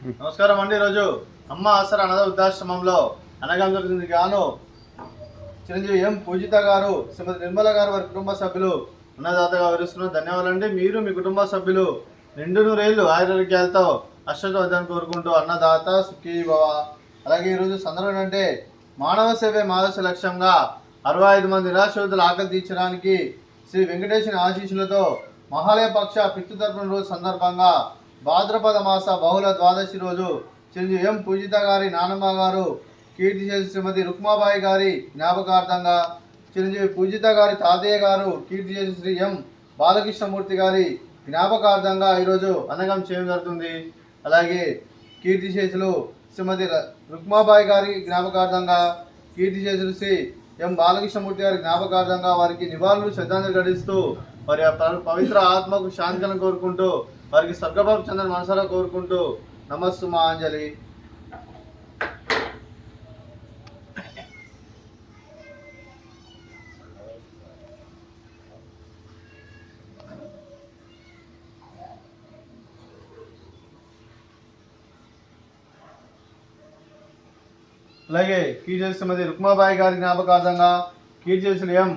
నమస్కారం అండి. ఈరోజు అమ్మ ఆసరా అనాథ వృద్ధాశ్రమంలో అనగానే జరిగింది గాను చిరంజీవి ఎం పూజిత గారు, శ్రీమతి నిర్మల గారు, వారి కుటుంబ సభ్యులు అన్నదాతగా వివరిస్తున్నారు. ధన్యవాదాలండి. మీరు మీ కుటుంబ సభ్యులు నిండు నూరేళ్లు ఆయుర్వేద్యాలతో అష్టవద్దని కోరుకుంటూ అన్నదాత సుఖీ భవ. అలాగే ఈరోజు సందర్భం ఏంటంటే మానవ సేవే మానవ లక్ష్యంగా 65 మంది నిరాశ్రితుల ఆకలి తీర్చడానికి శ్రీ వెంకటేశ్వర ఆశీస్సులతో మహాలయ పక్ష పితృతర్పణ రోజు సందర్భంగా భాద్రపద మాస బహుళ ద్వాదశి రోజు చిరంజీవి ఎం పూజిత గారి నానమ్మ గారు కీర్తి చేసి శ్రీమతి రుక్మాబాయి గారి జ్ఞాపకార్థంగా, చిరంజీవి పూజిత గారి తాతయ్య గారు కీర్తి చేసి శ్రీ ఎం బాలకృష్ణమూర్తి గారి జ్ఞాపకార్థంగా ఈరోజు అన్నగం చేయడం జరుగుతుంది. అలాగే కీర్తి చేసులు శ్రీమతి రుక్మాబాయి గారి జ్ఞాపకార్థంగా, కీర్తి చేసులు శ్రీ ఎం బాలకృష్ణమూర్తి గారి జ్ఞాపకార్థంగా వారికి నివాళులు శ్రద్ధాంజలి ఘటిస్తూ వారి పవిత్ర ఆత్మకు శాంతిని కోరుకుంటూ వారికి స్వర్గబాబు చంద్రని మనసారా కోరుకుంటూ నమస్సు మాంజలి. అలాగే కీర్తి శ్రీమతి రుక్మాబాయి గారి జ్ఞాపకార్థంగా, కీర్తి ఎం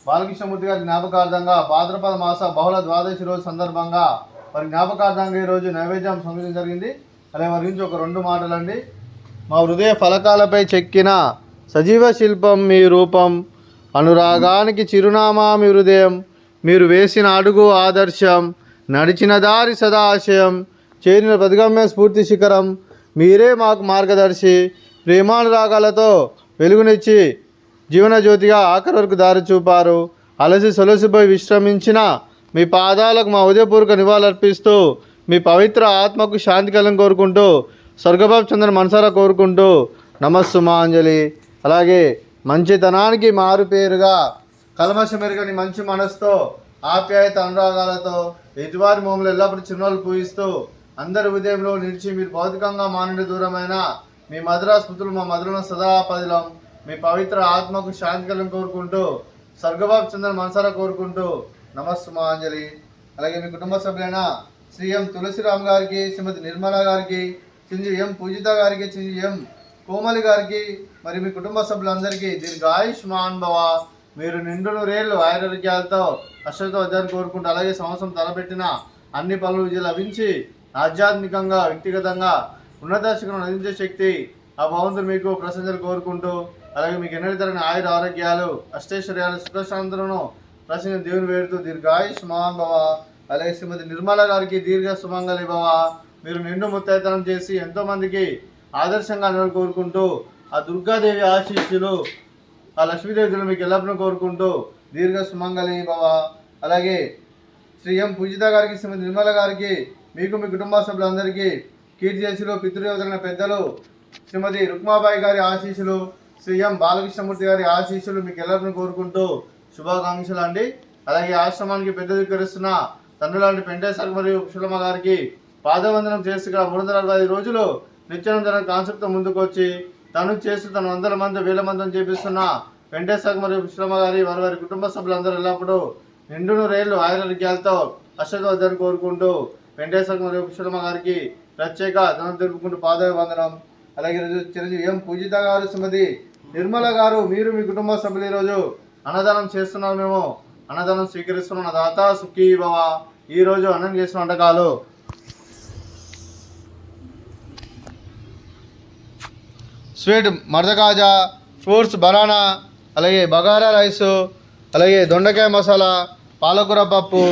బాలకృష్ణమూర్తి గారి జ్ఞాపకార్థంగా భాద్రపద మాస బహుళ ద్వాదశి రోజు సందర్భంగా వారి జ్ఞాపకార్థంగా ఈరోజు నైవేద్యం సమర్పించడం జరిగింది. అలాగే వారి గురించి ఒక 2 మాటలండి. మా హృదయ ఫలకాలపై చెక్కిన సజీవ శిల్పం మీ రూపం, అనురాగానికి చిరునామా మీ హృదయం, మీరు వేసిన అడుగు ఆదర్శం, నడిచిన దారి సదా ఆశయం, చేరిన ప్రతిగమ్య స్ఫూర్తి శిఖరం, మీరే మాకు మార్గదర్శి, ప్రేమానురాగాలతో వెలుగునిచ్చి జీవన జ్యోతిగా ఆఖరి వరకు దారి చూపారు. అలసి సొలసిపోయి విశ్రమించిన మీ పాదాలకు మా ఉదయపూర్వక నివాళులర్పిస్తూ మీ పవిత్ర ఆత్మకు శాంతి కలం కోరుకుంటూ స్వర్గబాబు చంద్రని మనసారా కోరుకుంటూ నమస్సు మాంజలి. అలాగే మంచితనానికి మారు పేరుగా కల్మషమెరుగని మంచి మనసుతో ఆప్యాయత అనురాగాలతో ఎదువారి మోములు ఎల్లప్పుడూ చిరునవ్వులు పూయిస్తూ అందరి ఉదయంలో నిలిచి మీరు భౌతికంగా మానుడి దూరమైన మీ మధుర స్మృతులు మా మధురను సదా పదిలం. మీ పవిత్ర ఆత్మకు శాంతి కలం కోరుకుంటూ స్వర్గబాబు చంద్రని మనసారా కోరుకుంటూ నమస్సు మాంజలి. అలాగే మీ కుటుంబ సభ్యులైన శ్రీ ఎం తులసిరామ్ గారికి, శ్రీమతి నిర్మల గారికి, చిరంజీవి ఎం పూజిత గారికి, చిరంజీవి ఎం కోమలి గారికి, మరి మీ కుటుంబ సభ్యులందరికీ దీర్ఘాయుష్మాన్ భవ. మీరు నిండు నూరేళ్లు ఆయుర్వేద్యాలతో అష్టవద్యాన్ని కోరుకుంటూ, అలాగే సంవత్సరం తలపెట్టిన అన్ని పనులు విజయం లభించి ఆధ్యాత్మికంగా వ్యక్తిగతంగా ఉన్నత శిఖరం అందించే శక్తి ఆ భగవంతుడు మీకు ప్రశంసలు కోరుకుంటూ, అలాగే మీకు ఎన్నటి తరగని ఆయుర ఆరోగ్యాలు అష్టైశ్వర్యాలు సుఖశాంతులను ప్రశ్న దేవుని వేడుతూ దీర్ఘాయుష్మాన్ భవ. అలాగే శ్రీమతి నిర్మల గారికి దీర్ఘ సుమంగళి భవ. మీరు నిండు ముత్తైతనం చేసి ఎంతోమందికి ఆదర్శంగా నిలబడి కోరుకుంటూ ఆ దుర్గాదేవి ఆశీస్సులు ఆ లక్ష్మీదేవి మీకు ఎల్లప్పుడూ కోరుకుంటూ దీర్ఘ సుమంగళి భవ. అలాగే శ్రీ ఎం పూజిత గారికి, శ్రీమతి నిర్మల గారికి, మీకు మీ కుటుంబ సభ్యులందరికీ కీర్తి చేసులు పితృయోధన పెద్దలు శ్రీమతి రుక్మాబాయి గారి ఆశీస్సులు, శ్రీ ఎం బాలకృష్ణమూర్తి గారి ఆశీస్సులు మీకు ఎల్లప్పుడూ కోరుకుంటూ శుభాకాంక్షలు అండి. అలాగే ఆశ్రమానికి పెద్ద దిక్కరిస్తున్న తండ్రులాంటి పెంటేశ్వర మరియు పుష్పలమ్మ గారికి పాదవందనం చేసి 365 రోజులు నిత్యానందన కాన్సెప్ట్తో ముందుకు వచ్చి తను చేస్తూ తను 100 మంది 1000 మందిని చేపిస్తున్న పెంటేశ్వర మరియు పుష్పలమ్మ గారి వారి కుటుంబ సభ్యులందరూ ఎల్లప్పుడూ నిండు నూరేళ్లు ఆయుర్వేద్యాలతో అష్టవద్యాన్ని కోరుకుంటూ పెంటేశ్వర మరియు పుష్పలమ్మ గారికి ప్రత్యేక ధనం తెలుపుకుంటూ పాదవందనం. అలాగే ఈరోజు చిరంజీవి ఎం పూజిత గారు, శ్రీమతి నిర్మల గారు, మీరు మీ కుటుంబ సభ్యులు ఈరోజు అన్నదానం చేస్తున్నాం. మేము అన్నదానం స్వీకరిస్తున్నాం. దాత సుఖీ భవ. ఈరోజు అన్నం చేసిన వంటకాలు స్వీట్ మర్దకాజా, ఫ్రూట్స్ బనానా, అలాగే బగారా రైసు, అలాగే దొండకాయ మసాలా, పాలకూర పప్పు,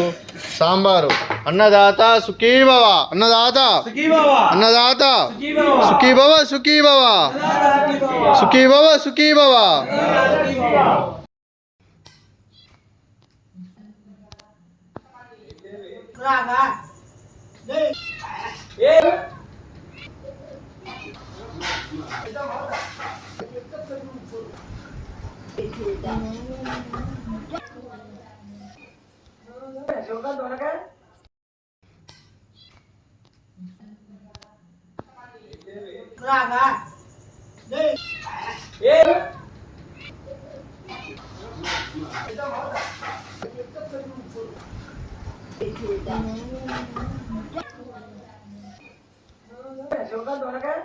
సాంబారు. అన్నదాత సుఖీ భవ. అన్నదాత అన్నదాత సుఖీ భవ. సుఖీ భవ. సుఖీ భవ. సుఖీ భవ. శివకాంత్ వనకాయ